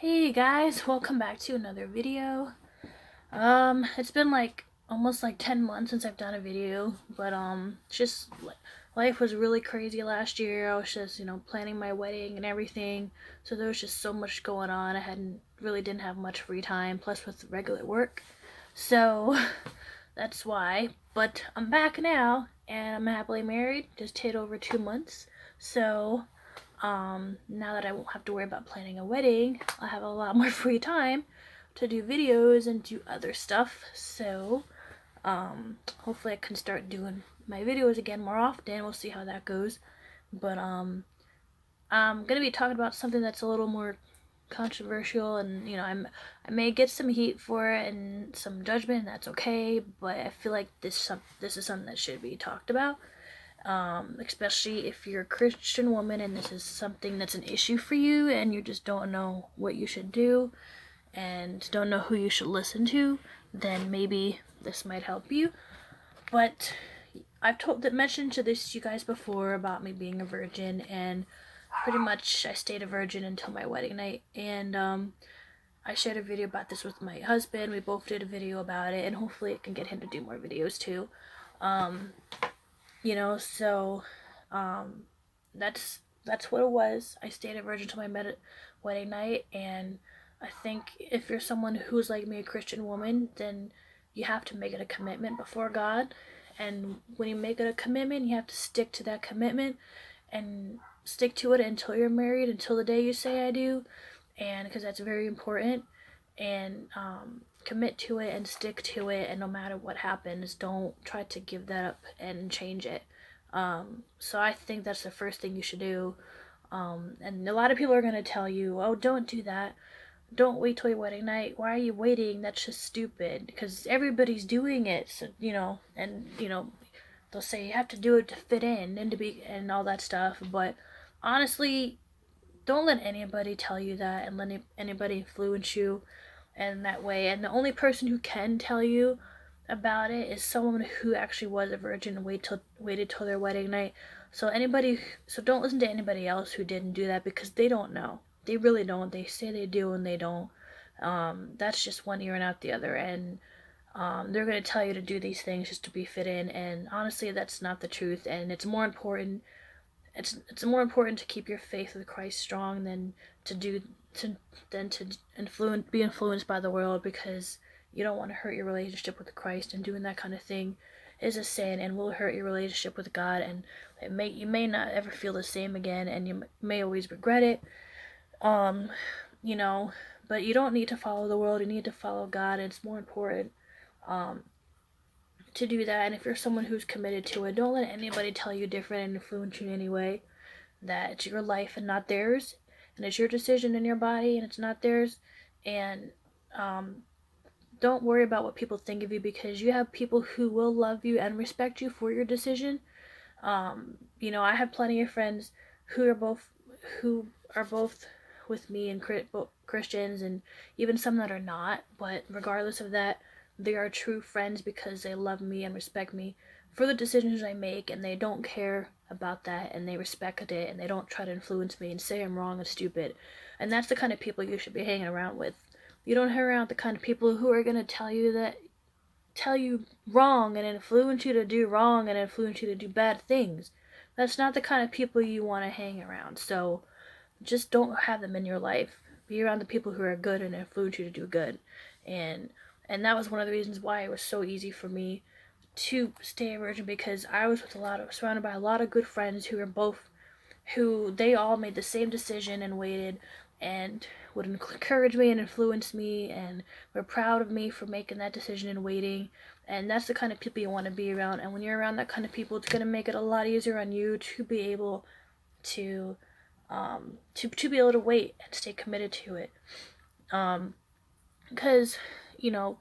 Hey guys, welcome back to another video. It's been like almost like 10 months since I've done a video, but just life was really crazy last year. I was just, planning my wedding and everything. So there was just so much going on. I hadn't really didn't have much free time plus with regular work. So that's why, but I'm back now and I'm happily married. Just hit over 2 months. So now that I won't have to worry about planning a wedding, I'll have a lot more free time to do videos and do other stuff. So, hopefully I can start doing my videos again more often. We'll see how that goes. But, I'm gonna be talking about something that's a little more controversial, and I may get some heat for it and some judgment, and that's okay. But I feel like this is something that should be talked about, especially if you're a Christian woman and this is something that's an issue for you and you just don't know what you should do and don't know who you should listen to, then maybe this might help you. But mentioned to this you guys before about me being a virgin, and pretty much I stayed a virgin until my wedding night, and I shared a video about this with my husband. We both did a video about it, and hopefully it can get him to do more videos too. Um, so um, that's what it was. I stayed a virgin till my wedding night, and I think if you're someone who's like me, a Christian woman, then you have to make it a commitment before God. And when you make it a commitment, you have to stick to that commitment and stick to it until you're married, until the day you say I do, and because that's very important. And commit to it and stick to it, and no matter what happens, don't try to give that up and change it. So I think that's the first thing you should do. And a lot of people are going to tell you, oh, don't do that. Don't wait till your wedding night. Why are you waiting? That's just stupid. Because everybody's doing it. So, they'll say you have to do it to fit in and to be and all that stuff. But honestly, don't let anybody tell you that and let anybody influence you in that way. And the only person who can tell you about it is someone who actually was a virgin and waited till their wedding night. So don't listen to anybody else who didn't do that, because they don't know. They really don't. They say they do and they don't. That's just one ear and out the other, and they're gonna tell you to do these things just to be fit in. And honestly, that's not the truth. And it's more important. It's more important to keep your faith with Christ strong than to do to than to be influenced by the world, because you don't want to hurt your relationship with Christ, and doing that kind of thing is a sin and will hurt your relationship with God, and you may not ever feel the same again, and you may always regret it. Um, you know, but you don't need to follow the world. You need to follow God. And it's more important um to do that. And if you're someone who's committed to it, don't let anybody tell you different and influence you in any way. That it's your life and not theirs, and it's your decision in your body and it's not theirs. And um, don't worry about what people think of you, because you have people who will love you and respect you for your decision. I have plenty of friends who are both with me and Christians, and even some that are not. But regardless of that, they are true friends because they love me and respect me for the decisions I make, and they don't care about that, and they respect it, and they don't try to influence me and say I'm wrong and stupid. And that's the kind of people you should be hanging around with. You don't hang around with the kind of people who are going to tell you wrong and influence you to do wrong and influence you to do bad things. That's not the kind of people you want to hang around. So just don't have them in your life. Be around the people who are good and influence you to do good. And that was one of the reasons why it was so easy for me to stay a virgin, because I was surrounded by a lot of good friends who they all made the same decision and waited, and would encourage me and influence me, and were proud of me for making that decision and waiting. And that's the kind of people you want to be around. And when you're around that kind of people, it's going to make it a lot easier on you to be able to be able to wait and stay committed to it. Because you know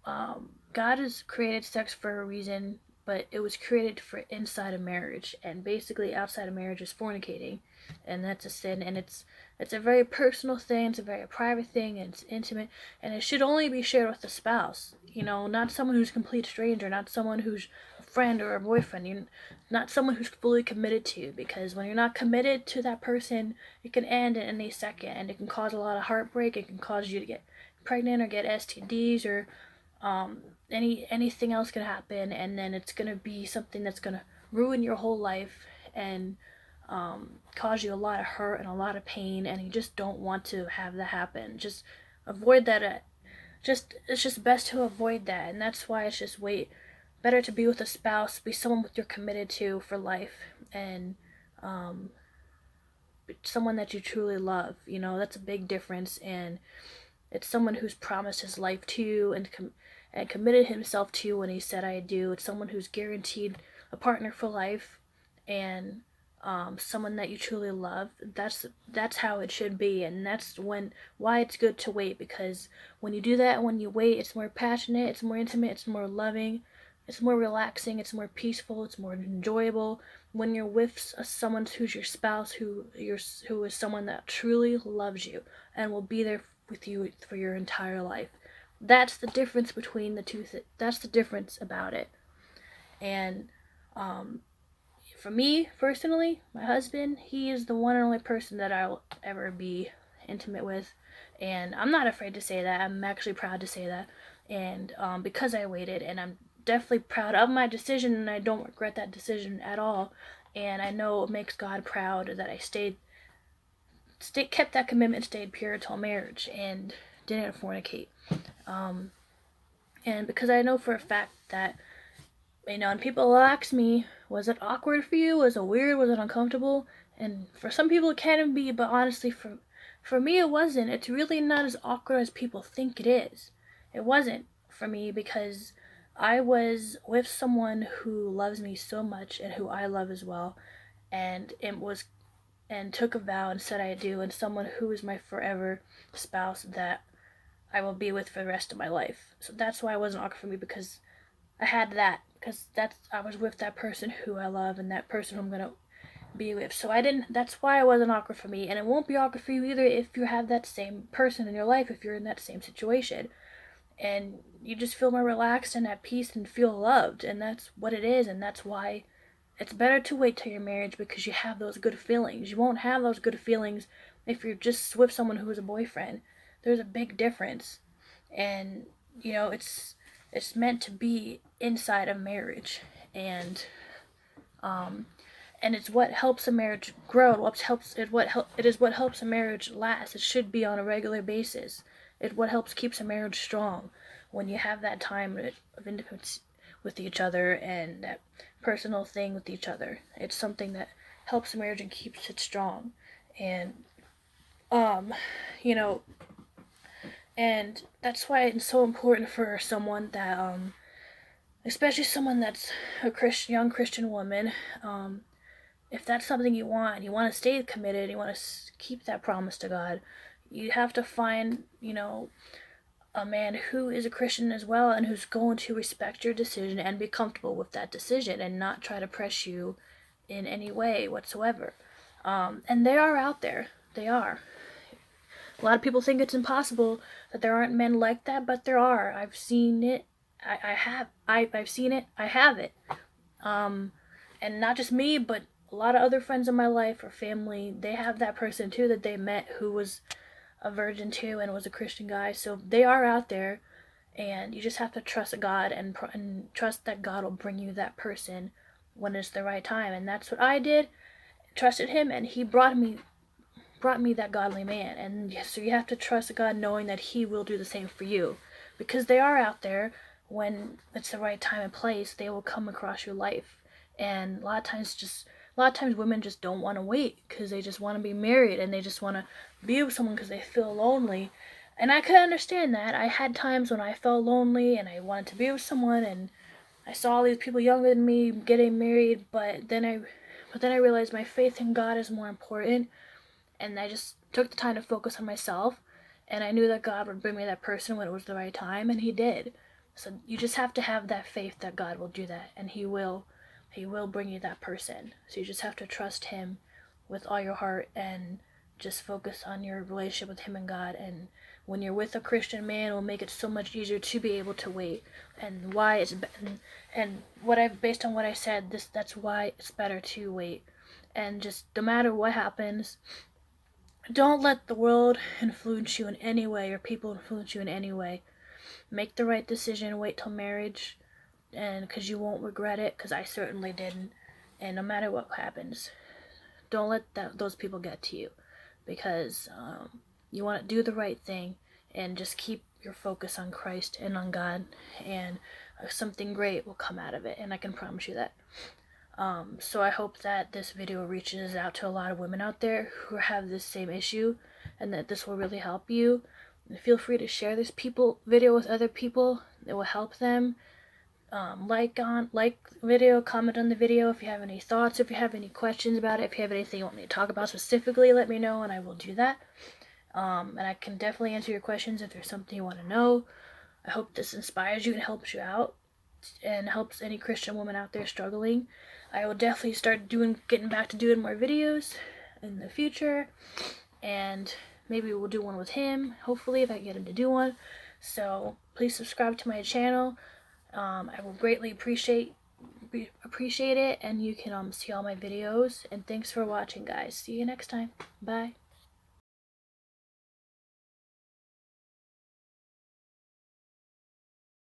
God has created sex for a reason, but it was created for inside of marriage, and basically outside of marriage is fornicating, and that's a sin. And it's a very personal thing. It's a very private thing, and it's intimate, and it should only be shared with the spouse. Not someone who's a complete stranger, not someone who's friend or a boyfriend. You're not someone who's fully committed to you, because when you're not committed to that person, it can end at any second, and it can cause a lot of heartbreak. It can cause you to get pregnant or get STDs, or anything else can happen, and then it's gonna be something that's gonna ruin your whole life and cause you a lot of hurt and a lot of pain, and you just don't want to have that happen. Just avoid that. It's just best to avoid that, and that's why it's just better to be with a spouse, be someone that you're committed to for life, and um, someone that you truly love. That's a big difference, and it's someone who's promised his life to you and committed himself to you when he said "I do." It's someone who's guaranteed a partner for life, and someone that you truly love. That's how it should be, and that's why it's good to wait, because when you do that, when you wait, it's more passionate, it's more intimate, it's more loving, it's more relaxing, it's more peaceful, it's more enjoyable when you're with someone who's your spouse, who is someone that truly loves you and will be there with you for your entire life. That's the difference between the two. That's the difference about it. And for me personally, my husband, he is the one and only person that I'll ever be intimate with, and I'm not afraid to say that. I'm actually proud to say that, and because I waited, and I'm definitely proud of my decision, and I don't regret that decision at all. And I know it makes God proud that I kept that commitment, stayed pure till marriage, and didn't fornicate. Um, and because I know for a fact that, and people ask me, was it awkward for you? Was it weird? Was it uncomfortable? And for some people it can be, but honestly, for me it wasn't. It's really not as awkward as people think it is. It wasn't for me, because I was with someone who loves me so much and who I love as well, and took a vow and said "I do," and someone who is my forever spouse that I will be with for the rest of my life. So that's why it wasn't awkward for me, because I had that, because I was with that person who I love and that person who I'm gonna be with. So I didn't. That's why it wasn't awkward for me, and it won't be awkward for you either if you have that same person in your life, if you're in that same situation, and you just feel more relaxed and at peace and feel loved, and that's what it is, and that's why it's better to wait till your marriage, because you have those good feelings. You won't have those good feelings if you're just with someone who is a boyfriend. There's a big difference, and it's meant to be inside of marriage, and um, it's what helps a marriage grow. It is what helps a marriage last. It should be on a regular basis. It's what helps keeps a marriage strong, when you have that time of independence with each other and that personal thing with each other. It's something that helps a marriage and keeps it strong, and um, you know, and that's why it's so important for someone that especially someone that's a young Christian woman, if that's something you want, and you want to stay committed, you want to keep that promise to God, you have to find, a man who is a Christian as well, and who's going to respect your decision and be comfortable with that decision and not try to press you in any way whatsoever. And they are out there. They are. A lot of people think it's impossible, that there aren't men like that, but there are. I've seen it. I've seen it. I have it. And not just me, but a lot of other friends in my life or family, they have that person too that they met who was a virgin too and was a Christian guy. So they are out there, and you just have to trust God and trust that God will bring you that person when it's the right time. And that's what I did. Trusted Him, and He brought me that godly man. And so you have to trust God, knowing that He will do the same for you, because they are out there. When it's the right time and place, they will come across your life. And a lot of times women just don't want to wait, because they just want to be married, and they just want to be with someone because they feel lonely. And I could understand that. I had times when I felt lonely and I wanted to be with someone, and I saw all these people younger than me getting married, but then I realized my faith in God is more important, and I just took the time to focus on myself, and I knew that God would bring me that person when it was the right time, and He did. So you just have to have that faith that God will do that, and He will bring you that person. So you just have to trust Him with all your heart, and Just focus on your relationship with him and God, and when you're with a Christian man, it will make it so much easier to be able to wait. And why it's and what I based on what I said, that's why it's better to wait. And just no matter what happens, don't let the world influence you in any way, or people influence you in any way. Make the right decision, wait till marriage, and because you won't regret it, because I certainly didn't. And no matter what happens, don't let those people get to you, because you want to do the right thing, and just keep your focus on Christ and on God, and something great will come out of it, and I can promise you that. So I hope that this video reaches out to a lot of women out there who have this same issue, and that this will really help you. And feel free to share this video with other people. It will help them. Like video, comment on the video if you have any thoughts, if you have any questions about it, if you have anything you want me to talk about specifically, let me know and I will do that. And I can definitely answer your questions if there's something you want to know. I hope this inspires you and helps you out, and helps any Christian woman out there struggling. I will definitely start getting back to doing more videos in the future, and maybe we'll do one with him, hopefully, if I get him to do one. So please subscribe to my channel. I will greatly appreciate it, and you can see all my videos. And thanks for watching, guys. See you next time. Bye.